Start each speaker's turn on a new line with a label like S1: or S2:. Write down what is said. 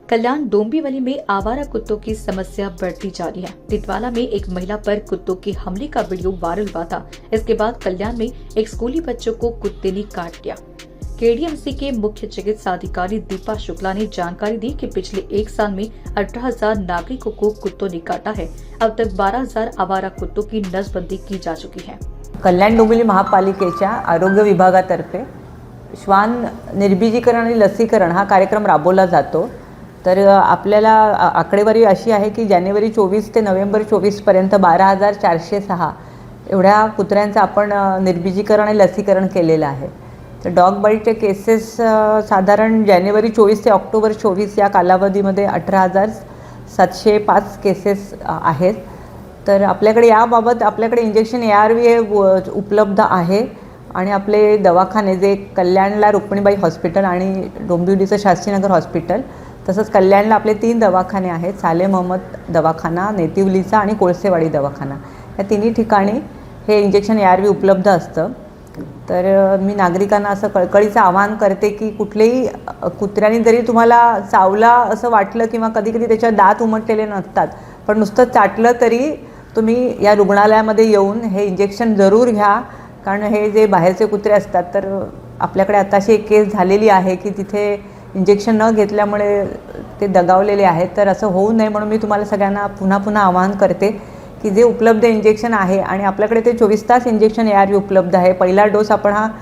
S1: कल्याण डोंबिवली में आवारा कुत्तों की समस्या बढ़ती जा रही है। टिटवाला में एक महिला पर कुत्तों के हमले का वीडियो वायरल हुआ था। इसके बाद कल्याण में एक स्कूली बच्चों को कुत्ते ने काट लिया। केडीएमसी के मुख्य चिकित्सा अधिकारी दीपा शुक्ला ने जानकारी दी कि पिछले एक साल में 18,000 नागरिकों को कुत्तों ने काटा है। अब तक 12,000 आवारा कुत्तों की नसबंदी की जा चुकी है।
S2: कल्याण डोंबिवली महापालिकेच्या आरोग्य विभागातर्फे श्वान निर्बीजीकरण आणि लसीकरण हा कार्यक्रम राबवला जातो। तर आपल्याला आकडेवारी अशी आहे की जानेवारी 24 ते नोव्हेंबर 24 पर्यंत 12,406 एवढ्या कुत्र्यांचं आपण निर्बीजीकरण आणि लसीकरण केलेलं आहे। तर डॉग बाईटचे केसेस साधारण जानेवारी 24 ते ऑक्टोबर 24 या कालावधीमध्ये 18,705 केसेस आहेत। तर आपल्याकडे याबाबत आपल्याकडे इंजेक्शन ARV हे उपलब्ध आहे आणि आपले दवाखाने जे कल्याणला रुक्मिणीबाई हॉस्पिटल आणि डोंबिवलीचं शास्त्रीनगर हॉस्पिटल तसंच कल्याणला आपले 3 दवाखाने आहेत, सालेम अहमद दवाखाना, नेतिवलीचा आणि कोळसेवाडी दवाखाना। या तिन्ही ठिकाणी हे इंजेक्शन ARV उपलब्ध असतं। तर मी नागरिकांना असं कळकळीचं आवाहन करते की कुठलेही कुत्र्याने जरी तुम्हाला चावला असं वाटलं किंवा कधी-कधी त्याच्या दात उमटलेले नसतात, पण नुसतं चाटलं तरी तुम्ही या रुग्णालयामध्ये येऊन हे इंजेक्शन जरूर घ्या। कारण हे जे बाहेरचे कुत्रे असतात तर आपल्याकडे आताशी एक केस झालेली आहे की तिथे इंजेक्शन न घेतल्यामुळे ते दगावलेले आहेत। तर असं होऊ नये म्हणून मी तुम्हाला सगळ्यांना पुन्हा आवाहन करते की जे उपलब्ध इंजेक्शन आहे आणि आपल्याकडे ते 24 तास इंजेक्शन ARV उपलब्ध आहे। पहिला डोस आपण हा